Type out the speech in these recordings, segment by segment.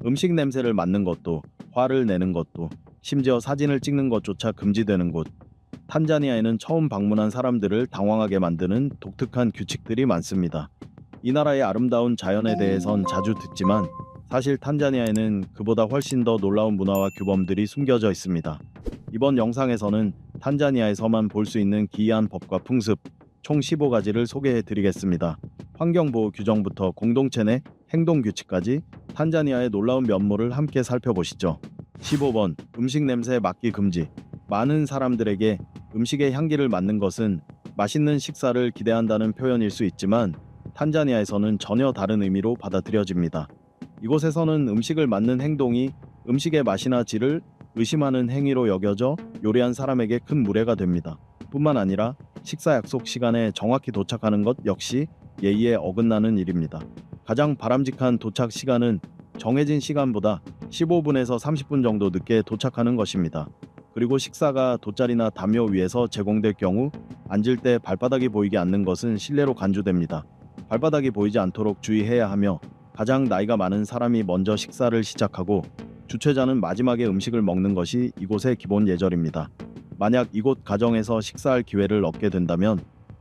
음식 냄새를 맡는 것도, 화를 내는 것도, 심지어 사진을 찍는 것조차 금지되는 곳. 탄자니아에는 처음 방문한 사람들을 당황하게 만드는 독특한 규칙들이 많습니다. 이 나라의 아름다운 자연에 대해선 자주 듣지만 사실 탄자니아에는 그보다 훨씬 더 놀라운 문화와 규범들이 숨겨져 있습니다. 이번 영상에서는 탄자니아에서만 볼 수 있는 기이한 법과 풍습 총 15가지를 소개해 드리겠습니다. 환경보호 규정부터 공동체 내 행동 규칙까지 탄자니아의 놀라운 면모를 함께 살펴보시죠. 15번 음식 냄새 맡기 금지. 많은 사람들에게 음식의 향기를 맡는 것은 맛있는 식사를 기대한다는 표현일 수 있지만 탄자니아에서는 전혀 다른 의미로 받아들여집니다. 이곳에서는 음식을 맡는 행동이 음식의 맛이나 질을 의심하는 행위로 여겨져 요리한 사람에게 큰 무례가 됩니다. 뿐만 아니라 식사 약속 시간에 정확히 도착하는 것 역시 예의에 어긋나는 일입니다. 가장 바람직한 도착 시간은 정해진 시간보다 15분에서 30분 정도 늦게 도착하는 것입니다. 그리고 식사가 돗자리나 담요 위에서 제공될 경우 앉을 때 발바닥이 보이지 않는 것은 실례로 간주됩니다. 발바닥이 보이지 않도록 주의해야 하며 가장 나이가 많은 사람이 먼저 식사를 시작하고 주최자는 마지막에 음식을 먹는 것이 이곳의 기본 예절입니다. 만약 이곳 가정에서 식사할 기회를 얻게 된다면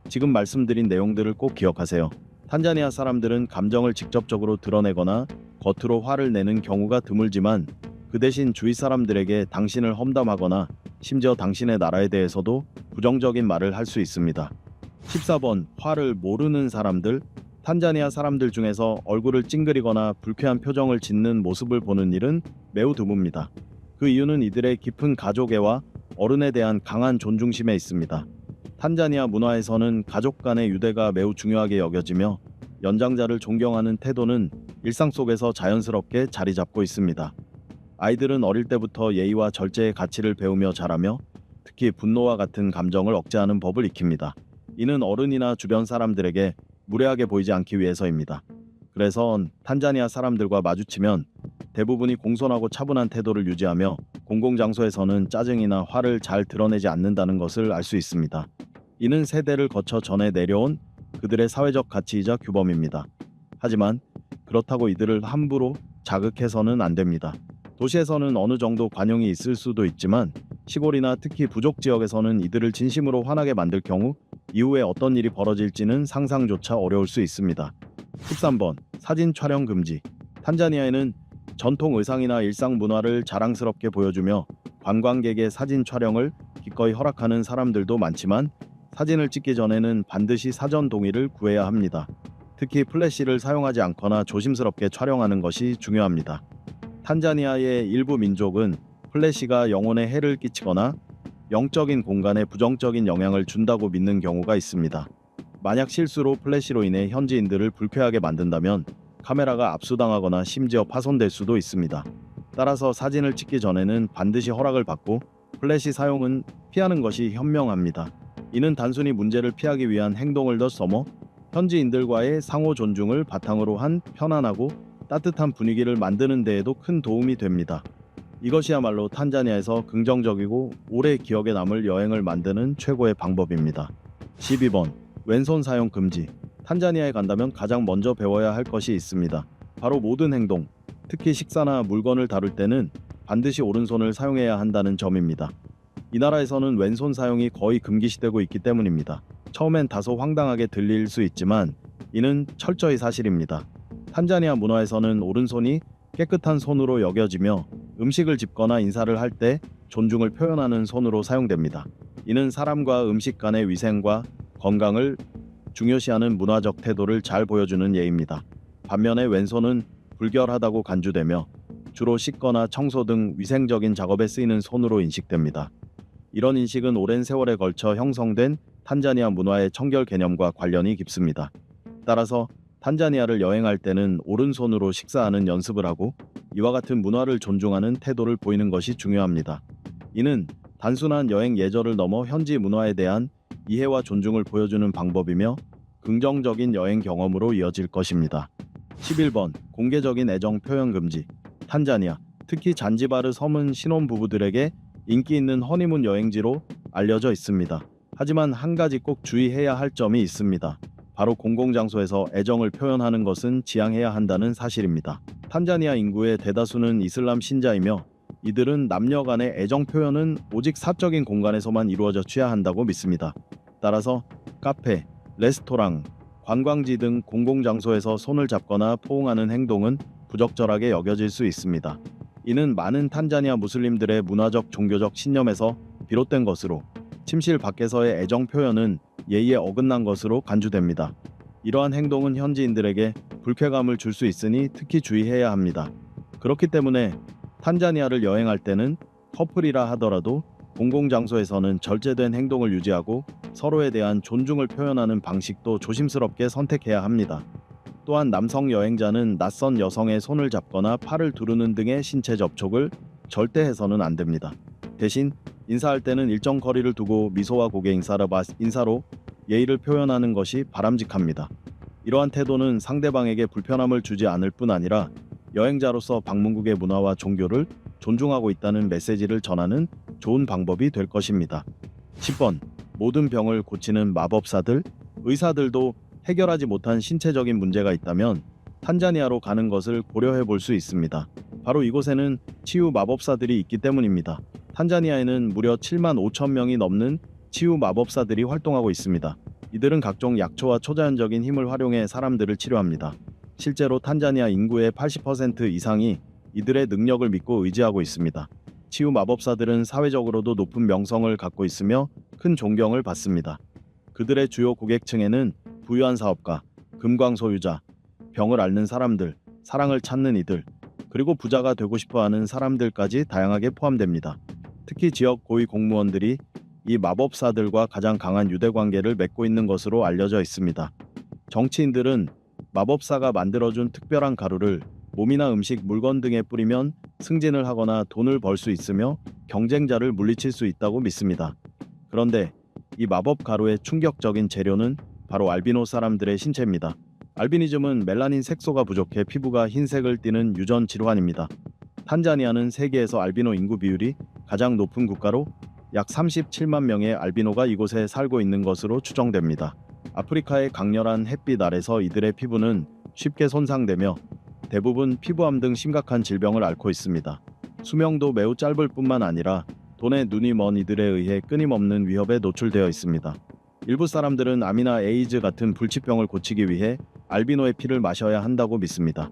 지금 말씀드린 내용들을 꼭 기억하세요. 탄자니아 사람들은 감정을 직접적으로 드러내거나 겉으로 화를 내는 경우가 드물지만 그 대신 주위 사람들에게 당신을 험담하거나 심지어 당신의 나라에 대해서도 부정적인 말을 할 수 있습니다. 14번 화를 모르는 사람들. 탄자니아 사람들 중에서 얼굴을 찡그리거나 불쾌한 표정을 짓는 모습을 보는 일은 매우 드뭅니다. 그 이유는 이들의 깊은 가족애와 어른에 대한 강한 존중심에 있습니다. 탄자니아 문화에서는 가족 간의 유대가 매우 중요하게 여겨지며 연장자를 존경하는 태도는 일상 속에서 자연스럽게 자리 잡고 있습니다. 아이들은 어릴 때부터 예의와 절제의 가치를 배우며 자라며 특히 분노와 같은 감정을 억제하는 법을 익힙니다. 이는 어른이나 주변 사람들에게 무례하게 보이지 않기 위해서입니다. 그래서 탄자니아 사람들과 마주치면 대부분이 공손하고 차분한 태도를 유지하며 공공장소에서는 짜증이나 화를 잘 드러내지 않는다는 것을 알 수 있습니다. 이는 세대를 거쳐 전해 내려온 그들의 사회적 가치이자 규범입니다. 하지만 그렇다고 이들을 함부로 자극해서는 안 됩니다. 도시에서는 어느 정도 관용이 있을 수도 있지만 시골이나 특히 부족 지역에서는 이들을 진심으로 화나게 만들 경우 이후에 어떤 일이 벌어질지는 상상조차 어려울 수 있습니다. 13번 사진 촬영 금지. 탄자니아에는 전통 의상이나 일상 문화를 자랑스럽게 보여주며 관광객의 사진 촬영을 기꺼이 허락하는 사람들도 많지만 사진을 찍기 전에는 반드시 사전 동의를 구해야 합니다. 특히 플래시를 사용하지 않거나 조심스럽게 촬영하는 것이 중요합니다. 탄자니아의 일부 민족은 플래시가 영혼에 해를 끼치거나 영적인 공간에 부정적인 영향을 준다고 믿는 경우가 있습니다. 만약 실수로 플래시로 인해 현지인들을 불쾌하게 만든다면 카메라가 압수당하거나 심지어 파손될 수도 있습니다. 따라서 사진을 찍기 전에는 반드시 허락을 받고 플래시 사용은 피하는 것이 현명합니다. 이는 단순히 문제를 피하기 위한 행동을 넘어 현지인들과의 상호 존중을 바탕으로 한 편안하고 따뜻한 분위기를 만드는 데에도 큰 도움이 됩니다. 이것이야말로 탄자니아에서 긍정적이고 오래 기억에 남을 여행을 만드는 최고의 방법입니다. 12번 왼손 사용 금지. 탄자니아에 간다면 가장 먼저 배워야 할 것이 있습니다. 바로 모든 행동, 특히 식사나 물건을 다룰 때는 반드시 오른손을 사용해야 한다는 점입니다. 이 나라에서는 왼손 사용이 거의 금기시되고 있기 때문입니다. 처음엔 다소 황당하게 들릴 수 있지만 이는 철저히 사실입니다. 탄자니아 문화에서는 오른손이 깨끗한 손으로 여겨지며 음식을 집거나 인사를 할 때 존중을 표현하는 손으로 사용됩니다. 이는 사람과 음식 간의 위생과 건강을 중요시하는 문화적 태도를 잘 보여주는 예입니다. 반면에 왼손은 불결하다고 간주되며 주로 씻거나 청소 등 위생적인 작업에 쓰이는 손으로 인식됩니다. 이런 인식은 오랜 세월에 걸쳐 형성된 탄자니아 문화의 청결 개념과 관련이 깊습니다. 따라서 탄자니아를 여행할 때는 오른손으로 식사하는 연습을 하고 이와 같은 문화를 존중하는 태도를 보이는 것이 중요합니다. 이는 단순한 여행 예절을 넘어 현지 문화에 대한 이해와 존중을 보여주는 방법이며 긍정적인 여행 경험으로 이어질 것입니다. 11번 공개적인 애정 표현 금지. 탄자니아, 특히 잔지바르 섬은 신혼부부들에게 인기 있는 허니문 여행지로 알려져 있습니다. 하지만 한 가지 꼭 주의해야 할 점이 있습니다. 바로 공공장소에서 애정을 표현하는 것은 지양해야 한다는 사실입니다. 탄자니아 인구의 대다수는 이슬람 신자이며 이들은 남녀 간의 애정 표현은 오직 사적인 공간에서만 이루어져 취야 한다고 믿습니다. 따라서 카페, 레스토랑, 관광지 등 공공장소에서 손을 잡거나 포옹하는 행동은 부적절하게 여겨질 수 있습니다. 이는 많은 탄자니아 무슬림들의 문화적 종교적 신념에서 비롯된 것으로 침실 밖에서의 애정 표현은 예의에 어긋난 것으로 간주됩니다. 이러한 행동은 현지인들에게 불쾌감을 줄 수 있으니 특히 주의해야 합니다. 그렇기 때문에 탄자니아를 여행할 때는 커플이라 하더라도 공공장소에서는 절제된 행동을 유지하고 서로에 대한 존중을 표현하는 방식도 조심스럽게 선택해야 합니다. 또한 남성 여행자는 낯선 여성의 손을 잡거나 팔을 두르는 등의 신체 접촉을 절대 해서는 안 됩니다. 대신 인사할 때는 일정 거리를 두고 미소와 고개 인사로 예의를 표현하는 것이 바람직합니다. 이러한 태도는 상대방에게 불편함을 주지 않을 뿐 아니라 여행자로서 방문국의 문화와 종교를 존중하고 있다는 메시지를 전하는 좋은 방법이 될 것입니다. 10번. 모든 병을 고치는 마법사들? 의사들도 해결하지 못한 신체적인 문제가 있다면 탄자니아로 가는 것을 고려해 볼 수 있습니다. 바로 이곳에는 치유 마법사들이 있기 때문입니다. 탄자니아에는 무려 7만 5천 명이 넘는 치유 마법사들이 활동하고 있습니다. 이들은 각종 약초와 초자연적인 힘을 활용해 사람들을 치료합니다. 실제로 탄자니아 인구의 80% 이상이 이들의 능력을 믿고 의지하고 있습니다. 치유 마법사들은 사회적으로도 높은 명성을 갖고 있으며 큰 존경을 받습니다. 그들의 주요 고객층에는 부유한 사업가, 금광 소유자, 병을 앓는 사람들, 사랑을 찾는 이들, 그리고 부자가 되고 싶어하는 사람들까지 다양하게 포함됩니다. 특히 지역 고위 공무원들이 이 마법사들과 가장 강한 유대관계를 맺고 있는 것으로 알려져 있습니다. 정치인들은 마법사가 만들어준 특별한 가루를 몸이나 음식, 물건 등에 뿌리면 승진을 하거나 돈을 벌 수 있으며 경쟁자를 물리칠 수 있다고 믿습니다. 그런데 이 마법 가루의 충격적인 재료는 바로 알비노 사람들의 신체입니다. 알비니즘은 멜라닌 색소가 부족해 피부가 흰색을 띠는 유전 질환입니다. 탄자니아는 세계에서 알비노 인구 비율이 가장 높은 국가로 약 37만 명의 알비노가 이곳에 살고 있는 것으로 추정됩니다. 아프리카의 강렬한 햇빛 아래서 이들의 피부는 쉽게 손상되며 대부분 피부암 등 심각한 질병을 앓고 있습니다. 수명도 매우 짧을 뿐만 아니라 돈에 눈이 먼 이들에 의해 끊임없는 위협에 노출되어 있습니다. 일부 사람들은 암이나 에이즈 같은 불치병을 고치기 위해 알비노의 피를 마셔야 한다고 믿습니다.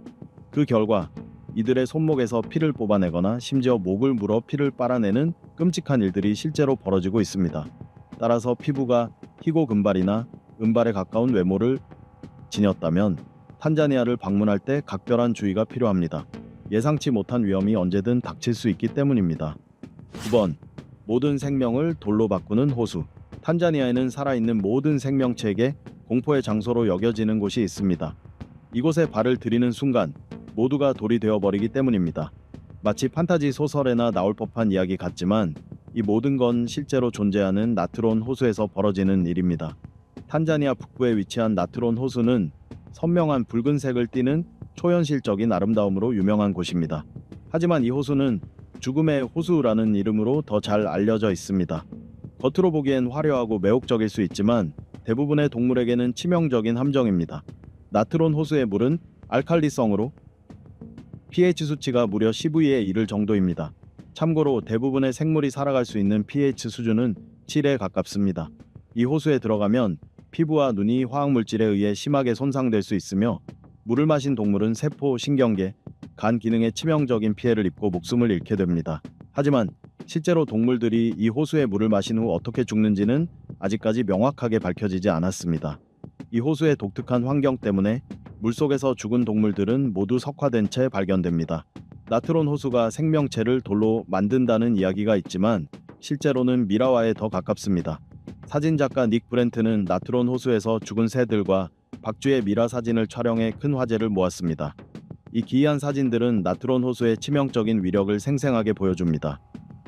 그 결과 이들의 손목에서 피를 뽑아내거나 심지어 목을 물어 피를 빨아내는 끔찍한 일들이 실제로 벌어지고 있습니다. 따라서 피부가 희고 금발이나 은발에 가까운 외모를 지녔다면 탄자니아를 방문할 때 각별한 주의가 필요합니다. 예상치 못한 위험이 언제든 닥칠 수 있기 때문입니다. 9번. 모든 생명을 돌로 바꾸는 호수. 탄자니아에는 살아있는 모든 생명체에게 공포의 장소로 여겨지는 곳이 있습니다. 이곳에 발을 들이는 순간 모두가 돌이 되어버리기 때문입니다. 마치 판타지 소설에나 나올 법한 이야기 같지만 이 모든 건 실제로 존재하는 나트론 호수에서 벌어지는 일입니다. 탄자니아 북부에 위치한 나트론 호수는 선명한 붉은색을 띠는 초현실적인 아름다움으로 유명한 곳입니다. 하지만 이 호수는 죽음의 호수라는 이름으로 더 잘 알려져 있습니다. 겉으로 보기엔 화려하고 매혹적일 수 있지만 대부분의 동물에게는 치명적인 함정입니다. 나트론 호수의 물은 알칼리성으로 pH 수치가 무려 12에 이를 정도입니다. 참고로 대부분의 생물이 살아갈 수 있는 pH 수준은 7에 가깝습니다. 이 호수에 들어가면 피부와 눈이 화학물질에 의해 심하게 손상될 수 있으며 물을 마신 동물은 세포, 신경계, 간 기능에 치명적인 피해를 입고 목숨을 잃게 됩니다. 하지만 실제로 동물들이 이 호수의 물을 마신 후 어떻게 죽는지는 아직까지 명확하게 밝혀지지 않았습니다. 이 호수의 독특한 환경 때문에 물속에서 죽은 동물들은 모두 석화된 채 발견됩니다. 나트론 호수가 생명체를 돌로 만든다는 이야기가 있지만 실제로는 미라와에 더 가깝습니다. 사진작가 닉 브렌트는 나트론 호수에서 죽은 새들과 박쥐의 미라 사진을 촬영해 큰 화제를 모았습니다. 이 기이한 사진들은 나트론 호수의 치명적인 위력을 생생하게 보여줍니다.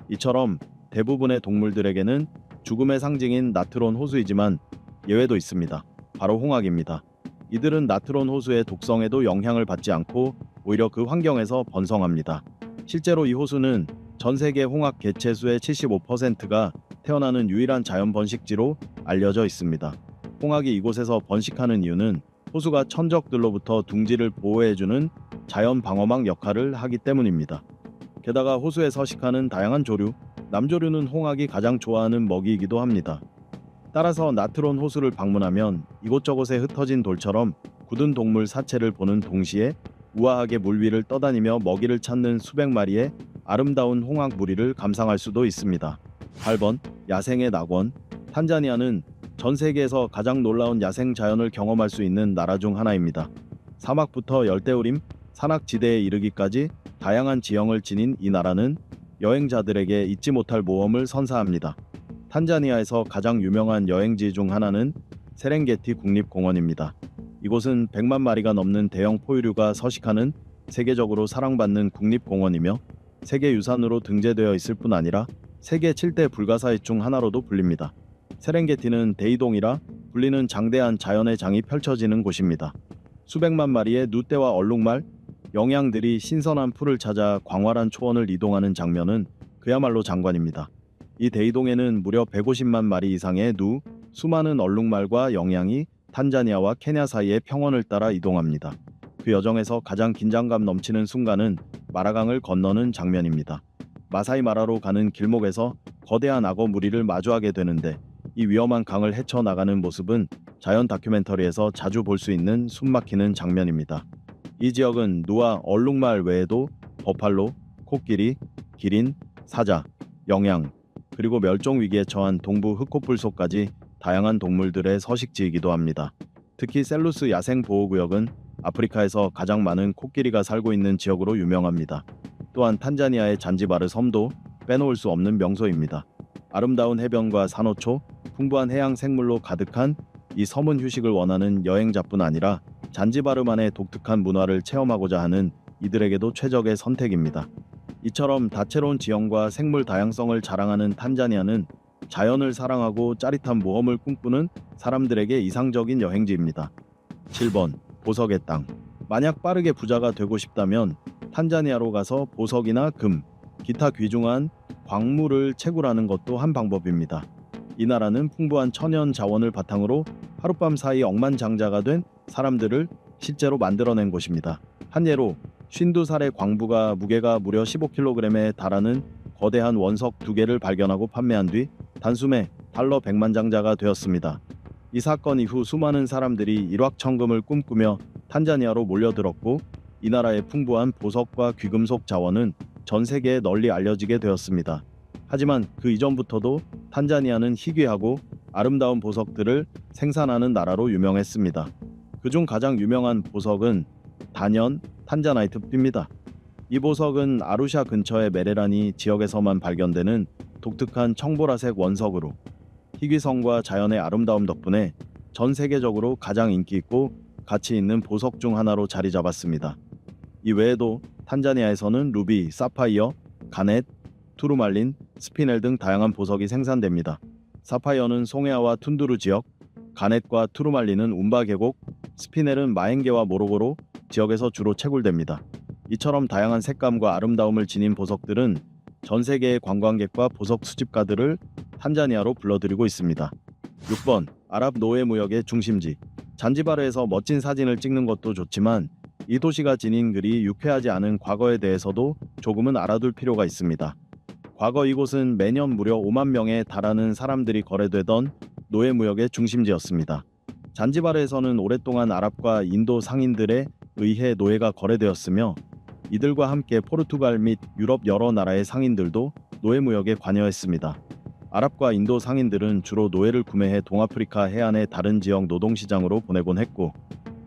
이처럼 대부분의 동물들에게는 죽음의 상징인 나트론 호수이지만 예외도 있습니다. 바로 홍학입니다. 이들은 나트론 호수의 독성에도 영향을 받지 않고 오히려 그 환경에서 번성합니다. 실제로 이 호수는 전 세계 홍학 개체수의 75%가 태어나는 유일한 자연 번식지로 알려져 있습니다. 홍학이 이곳에서 번식하는 이유는 호수가 천적들로부터 둥지를 보호해주는 자연 방어막 역할을 하기 때문입니다. 게다가 호수에 서식하는 다양한 조류, 남조류는 홍학이 가장 좋아하는 먹이이기도 합니다. 따라서 나트론 호수를 방문하면 이곳저곳에 흩어진 돌처럼 굳은 동물 사체를 보는 동시에 우아하게 물 위를 떠다니며 먹이를 찾는 수백 마리의 아름다운 홍학 무리를 감상할 수도 있습니다. 8번 야생의 낙원. 탄자니아는 전 세계에서 가장 놀라운 야생 자연을 경험할 수 있는 나라 중 하나입니다. 사막부터 열대우림, 산악지대에 이르기까지 다양한 지형을 지닌 이 나라는 여행자들에게 잊지 못할 모험을 선사합니다. 탄자니아에서 가장 유명한 여행지 중 하나는 세렝게티 국립공원입니다. 이곳은 100만 마리가 넘는 대형 포유류가 서식하는 세계적으로 사랑받는 국립공원이며 세계유산으로 등재되어 있을 뿐 아니라 세계 7대 불가사의 중 하나로도 불립니다. 세렝게티는 대이동이라 불리는 장대한 자연의 장이 펼쳐지는 곳입니다. 수백만 마리의 누떼와 얼룩말, 영양들이 신선한 풀을 찾아 광활한 초원을 이동하는 장면은 그야말로 장관입니다. 이 대이동에는 무려 150만 마리 이상의 수많은 얼룩말과 영양이 탄자니아와 케냐 사이의 평원을 따라 이동합니다. 그 여정에서 가장 긴장감 넘치는 순간은 마라강을 건너는 장면입니다. 마사이 마라로 가는 길목에서 거대한 악어 무리를 마주하게 되는데 이 위험한 강을 헤쳐나가는 모습은 자연 다큐멘터리에서 자주 볼 수 있는 숨막히는 장면입니다. 이 지역은 누와 얼룩말 외에도 버팔로, 코끼리, 기린, 사자, 영양, 그리고 멸종 위기에 처한 동부 흑코뿔소까지 다양한 동물들의 서식지이기도 합니다. 특히 셀루스 야생보호구역은 아프리카에서 가장 많은 코끼리가 살고 있는 지역으로 유명합니다. 또한 탄자니아의 잔지바르 섬도 빼놓을 수 없는 명소입니다. 아름다운 해변과 산호초, 풍부한 해양 생물로 가득한 이 섬은 휴식을 원하는 여행자뿐 아니라 잔지바르만의 독특한 문화를 체험하고자 하는 이들에게도 최적의 선택입니다. 이처럼 다채로운 지형과 생물 다양성을 자랑하는 탄자니아는 자연을 사랑하고 짜릿한 모험을 꿈꾸는 사람들에게 이상적인 여행지입니다. 7번 보석의 땅. 만약 빠르게 부자가 되고 싶다면 탄자니아로 가서 보석이나 금, 기타 귀중한 광물을 채굴하는 것도 한 방법입니다. 이 나라는 풍부한 천연 자원을 바탕으로 하룻밤 사이 억만장자가 된 사람들을 실제로 만들어낸 곳입니다. 한 예로 52살의 광부가 무게가 무려 15kg에 달하는 거대한 원석 2개를 발견하고 판매한 뒤 단숨에 달러 100만장자가 되었습니다. 이 사건 이후 수많은 사람들이 일확천금을 꿈꾸며 탄자니아로 몰려들었고 이 나라의 풍부한 보석과 귀금속 자원은 전 세계에 널리 알려지게 되었습니다. 하지만 그 이전부터도 탄자니아는 희귀하고 아름다운 보석들을 생산하는 나라로 유명했습니다. 그중 가장 유명한 보석은 단연 탄자나이트입니다. 이 보석은 아루샤 근처의 메레라니 지역에서만 발견되는 독특한 청보라색 원석으로 희귀성과 자연의 아름다움 덕분에 전 세계적으로 가장 인기 있고 가치 있는 보석 중 하나로 자리 잡았습니다. 이 외에도 탄자니아에서는 루비, 사파이어, 가넷, 투르말린, 스피넬 등 다양한 보석이 생산됩니다. 사파이어는 송에아와 툰두루 지역, 가넷과 투르말린은 운바 계곡, 스피넬은 마헨게와 모로고로 지역에서 주로 채굴됩니다. 이처럼 다양한 색감과 아름다움을 지닌 보석들은 전 세계의 관광객과 보석 수집가들을 탄자니아로 불러들이고 있습니다. 6번 아랍 노예 무역의 중심지. 잔지바르에서 멋진 사진을 찍는 것도 좋지만 이 도시가 지닌 그리 유쾌하지 않은 과거에 대해서도 조금은 알아둘 필요가 있습니다. 과거 이곳은 매년 무려 5만 명에 달하는 사람들이 거래되던 노예 무역의 중심지였습니다. 잔지바르에서는 오랫동안 아랍과 인도 상인들에 의해 노예가 거래되었으며 이들과 함께 포르투갈 및 유럽 여러 나라의 상인들도 노예 무역에 관여했습니다. 아랍과 인도 상인들은 주로 노예를 구매해 동아프리카 해안의 다른 지역 노동시장으로 보내곤 했고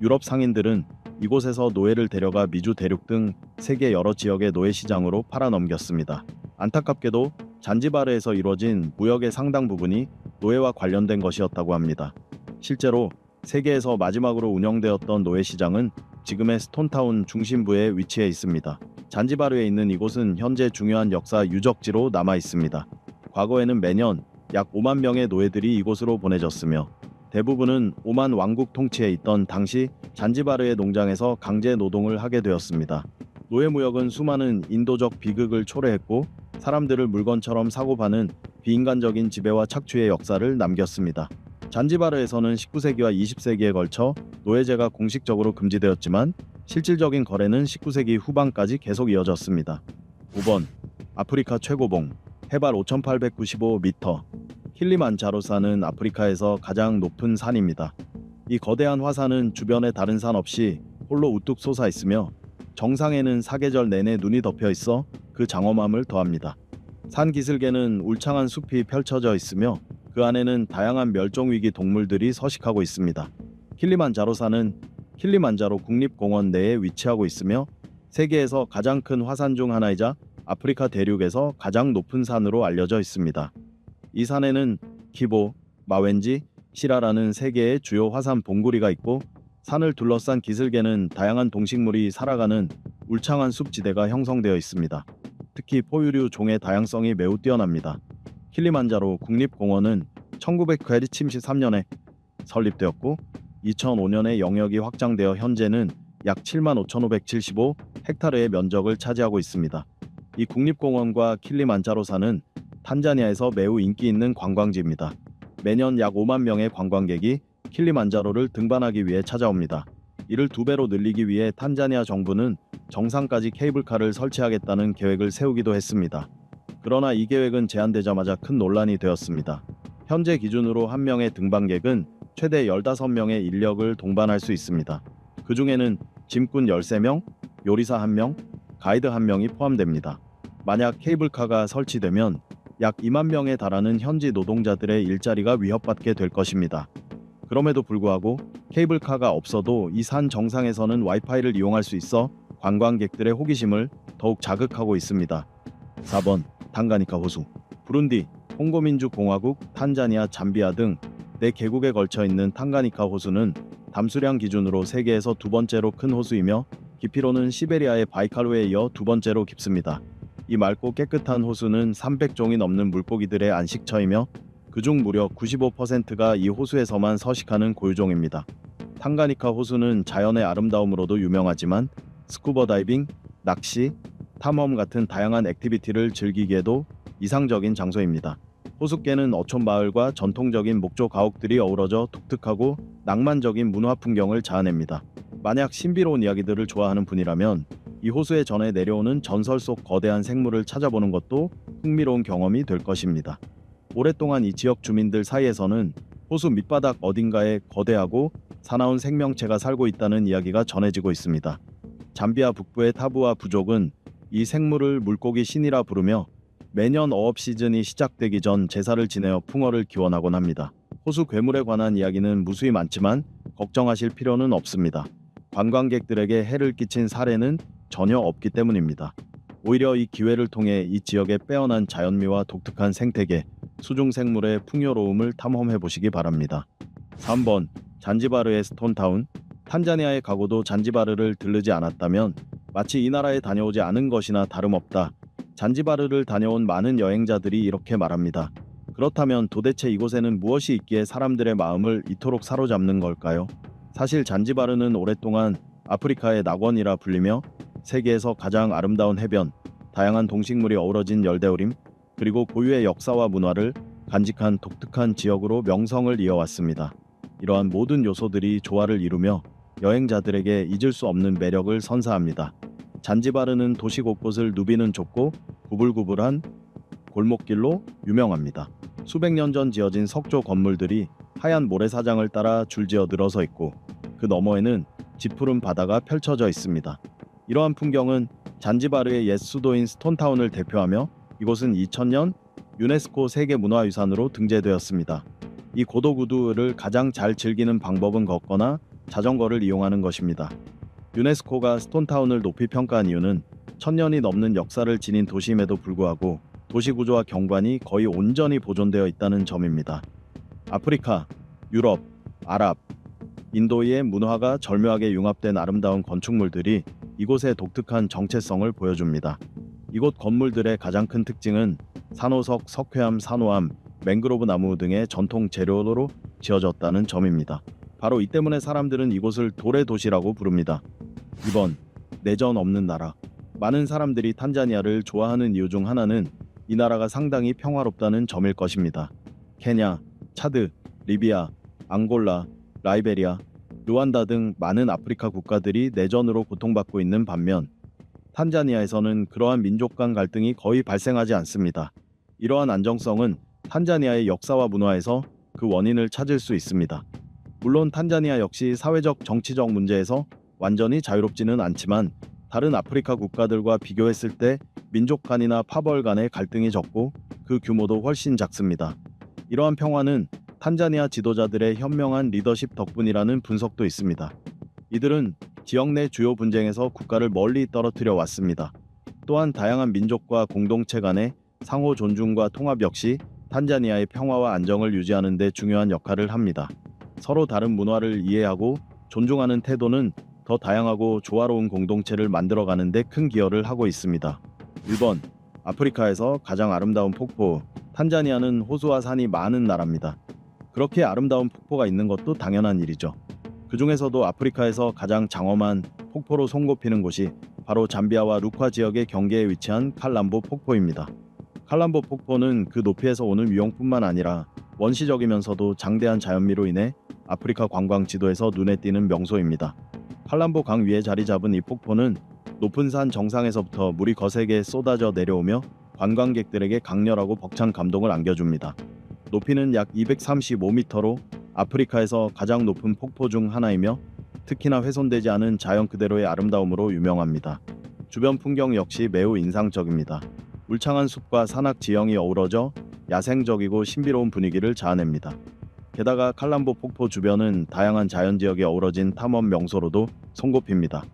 유럽 상인들은 이곳에서 노예를 데려가 미주 대륙 등 세계 여러 지역의 노예 시장으로 팔아넘겼습니다. 안타깝게도 잔지바르에서 이루어진 무역의 상당 부분이 노예와 관련된 것이었다고 합니다. 실제로 세계에서 마지막으로 운영되었던 노예 시장은 지금의 스톤타운 중심부에 위치해 있습니다. 잔지바르에 있는 이곳은 현재 중요한 역사 유적지로 남아 있습니다. 과거에는 매년 약 5만 명의 노예들이 이곳으로 보내졌으며 대부분은 오만 왕국 통치에 있던 당시 잔지바르의 농장에서 강제 노동을 하게 되었습니다. 노예 무역은 수많은 인도적 비극을 초래했고 사람들을 물건처럼 사고파는 비인간적인 지배와 착취의 역사를 남겼습니다. 잔지바르에서는 19세기와 20세기에 걸쳐 노예제가 공식적으로 금지되었지만 실질적인 거래는 19세기 후반까지 계속 이어졌습니다. 5번 아프리카 최고봉 해발 5,895m 킬리만자로산은 아프리카에서 가장 높은 산입니다. 이 거대한 화산은 주변에 다른 산 없이 홀로 우뚝 솟아 있으며 정상에는 사계절 내내 눈이 덮여 있어 그 장엄함을 더합니다. 산 기슭에는 울창한 숲이 펼쳐져 있으며 그 안에는 다양한 멸종위기 동물들이 서식하고 있습니다. 킬리만자로산은 킬리만자로 국립공원 내에 위치하고 있으며 세계에서 가장 큰 화산 중 하나이자 아프리카 대륙에서 가장 높은 산으로 알려져 있습니다. 이 산에는 키보, 마웬지, 시라라는 세 개의 주요 화산 봉구리가 있고 산을 둘러싼 기슭에는 다양한 동식물이 살아가는 울창한 숲지대가 형성되어 있습니다. 특히 포유류 종의 다양성이 매우 뛰어납니다. 킬리만자로 국립공원은 1973년에 설립되었고 2005년에 영역이 확장되어 현재는 약 75,575 헥타르의 면적을 차지하고 있습니다. 이 국립공원과 킬리만자로산은 탄자니아에서 매우 인기 있는 관광지입니다. 매년 약 5만 명의 관광객이 킬리만자로를 등반하기 위해 찾아옵니다. 이를 2배로 늘리기 위해 탄자니아 정부는 정상까지 케이블카를 설치하겠다는 계획을 세우기도 했습니다. 그러나 이 계획은 제안되자마자 큰 논란이 되었습니다. 현재 기준으로 한 명의 등반객은 최대 15명의 인력을 동반할 수 있습니다. 그 중에는 짐꾼 13명, 요리사 1명, 가이드 1명이 포함됩니다. 만약 케이블카가 설치되면 약 2만 명에 달하는 현지 노동자들의 일자리가 위협받게 될 것입니다. 그럼에도 불구하고 케이블카가 없어도 이 산 정상에서는 와이파이를 이용할 수 있어 관광객들의 호기심을 더욱 자극하고 있습니다. 4번 탕가니카 호수 부룬디, 콩고민주공화국, 탄자니아, 잠비아 등 4개국에 걸쳐 있는 탕가니카 호수는 담수량 기준으로 세계에서 두 번째로 큰 호수이며 깊이로는 시베리아의 바이칼호에 이어 두 번째로 깊습니다. 이 맑고 깨끗한 호수는 300종이 넘는 물고기들의 안식처이며 그중 무려 95%가 이 호수에서만 서식하는 고유종입니다. 탕가니카 호수는 자연의 아름다움으로도 유명하지만 스쿠버 다이빙, 낚시, 탐험 같은 다양한 액티비티를 즐기기에도 이상적인 장소입니다. 호숫가에는 어촌 마을과 전통적인 목조 가옥들이 어우러져 독특하고 낭만적인 문화 풍경을 자아냅니다. 만약 신비로운 이야기들을 좋아하는 분이라면 이 호수의 전에 내려오는 전설 속 거대한 생물을 찾아보는 것도 흥미로운 경험이 될 것입니다. 오랫동안 이 지역 주민들 사이에서는 호수 밑바닥 어딘가에 거대하고 사나운 생명체가 살고 있다는 이야기가 전해지고 있습니다. 잠비아 북부의 타부아 부족은 이 생물을 물고기 신이라 부르며 매년 어업 시즌이 시작되기 전 제사를 지내어 풍어를 기원하곤 합니다. 호수 괴물에 관한 이야기는 무수히 많지만 걱정하실 필요는 없습니다. 관광객들에게 해를 끼친 사례는 전혀 없기 때문입니다. 오히려 이 기회를 통해 이 지역의 빼어난 자연미와 독특한 생태계, 수중생물의 풍요로움을 탐험해 보시기 바랍니다. 3번 잔지바르의 스톤타운 탄자니아에 가고도 잔지바르를 들르지 않았다면 마치 이 나라에 다녀오지 않은 것이나 다름없다. 잔지바르를 다녀온 많은 여행자들이 이렇게 말합니다. 그렇다면 도대체 이곳에는 무엇이 있기에 사람들의 마음을 이토록 사로잡는 걸까요? 사실 잔지바르는 오랫동안 아프리카의 낙원이라 불리며 세계에서 가장 아름다운 해변, 다양한 동식물이 어우러진 열대우림, 그리고 고유의 역사와 문화를 간직한 독특한 지역으로 명성을 이어왔습니다. 이러한 모든 요소들이 조화를 이루며 여행자들에게 잊을 수 없는 매력을 선사합니다. 잔지바르는 도시 곳곳을 누비는 좁고 구불구불한 골목길로 유명합니다. 수백 년 전 지어진 석조 건물들이 하얀 모래사장을 따라 줄지어 늘어서 있고 그 너머에는 짙푸른 바다가 펼쳐져 있습니다. 이러한 풍경은 잔지바르의 옛 수도인 스톤타운을 대표하며 이곳은 2000년 유네스코 세계문화유산으로 등재되었습니다. 이 고도구두를 가장 잘 즐기는 방법은 걷거나 자전거를 이용하는 것입니다. 유네스코가 스톤타운을 높이 평가한 이유는 1000년이 넘는 역사를 지닌 도시임에도 불구하고 도시 구조와 경관이 거의 온전히 보존되어 있다는 점입니다. 아프리카, 유럽, 아랍, 인도의 문화가 절묘하게 융합된 아름다운 건축물들이 이곳의 독특한 정체성을 보여줍니다. 이곳 건물들의 가장 큰 특징은 산호석, 석회암, 산호암, 맹그로브 나무 등의 전통 재료로 지어졌다는 점입니다. 바로 이 때문에 사람들은 이곳을 돌의 도시라고 부릅니다. 2번 내전 없는 나라 많은 사람들이 탄자니아를 좋아하는 이유 중 하나는 이 나라가 상당히 평화롭다는 점일 것입니다. 케냐, 차드, 리비아, 앙골라, 라이베리아, 르완다 등 많은 아프리카 국가들이 내전으로 고통받고 있는 반면 탄자니아에서는 그러한 민족 간 갈등이 거의 발생하지 않습니다. 이러한 안정성은 탄자니아의 역사와 문화에서 그 원인을 찾을 수 있습니다. 물론 탄자니아 역시 사회적 정치적 문제에서 완전히 자유롭지는 않지만 다른 아프리카 국가들과 비교했을 때 민족 간이나 파벌 간의 갈등이 적고 그 규모도 훨씬 작습니다. 이러한 평화는 탄자니아 지도자들의 현명한 리더십 덕분이라는 분석도 있습니다. 이들은 지역 내 주요 분쟁에서 국가를 멀리 떨어뜨려 왔습니다. 또한 다양한 민족과 공동체 간의 상호 존중과 통합 역시 탄자니아의 평화와 안정을 유지하는 데 중요한 역할을 합니다. 서로 다른 문화를 이해하고 존중하는 태도는 더 다양하고 조화로운 공동체를 만들어가는 데 큰 기여를 하고 있습니다. 1번. 아프리카에서 가장 아름다운 폭포. 탄자니아는 호수와 산이 많은 나라입니다. 그렇게 아름다운 폭포가 있는 것도 당연한 일이죠. 그 중에서도 아프리카에서 가장 장엄한 폭포로 손꼽히는 곳이 바로 잠비아와 루카 지역의 경계에 위치한 칼람보 폭포입니다. 칼람보 폭포는 그 높이에서 오는 위용뿐만 아니라 원시적이면서도 장대한 자연미로 인해 아프리카 관광 지도에서 눈에 띄는 명소입니다. 칼람보 강 위에 자리 잡은 이 폭포는 높은 산 정상에서부터 물이 거세게 쏟아져 내려오며 관광객들에게 강렬하고 벅찬 감동을 안겨줍니다. 높이는 약 235m로 아프리카에서 가장 높은 폭포 중 하나이며 특히나 훼손되지 않은 자연 그대로의 아름다움으로 유명합니다. 주변 풍경 역시 매우 인상적입니다. 울창한 숲과 산악 지형이 어우러져 야생적이고 신비로운 분위기를 자아냅니다. 게다가 칼람보 폭포 주변은 다양한 자연지역이 어우러진 탐험 명소로도 손꼽힙니다.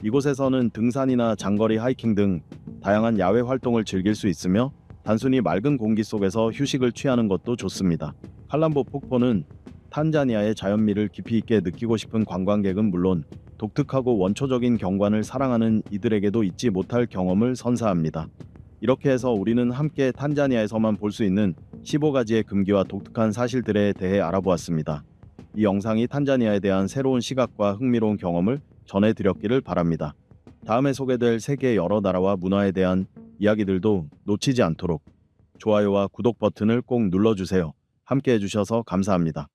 이곳에서는 등산이나 장거리 하이킹 등 다양한 야외 활동을 즐길 수 있으며 단순히 맑은 공기 속에서 휴식을 취하는 것도 좋습니다. 칼람보 폭포는 탄자니아의 자연미를 깊이 있게 느끼고 싶은 관광객은 물론 독특하고 원초적인 경관을 사랑하는 이들에게도 잊지 못할 경험을 선사합니다. 이렇게 해서 우리는 함께 탄자니아에서만 볼 수 있는 15가지의 금기와 독특한 사실들에 대해 알아보았습니다. 이 영상이 탄자니아에 대한 새로운 시각과 흥미로운 경험을 전해드렸기를 바랍니다. 다음에 소개될 세계 여러 나라와 문화에 대한 이야기들도 놓치지 않도록 좋아요와 구독 버튼을 꼭 눌러주세요. 함께 해주셔서 감사합니다.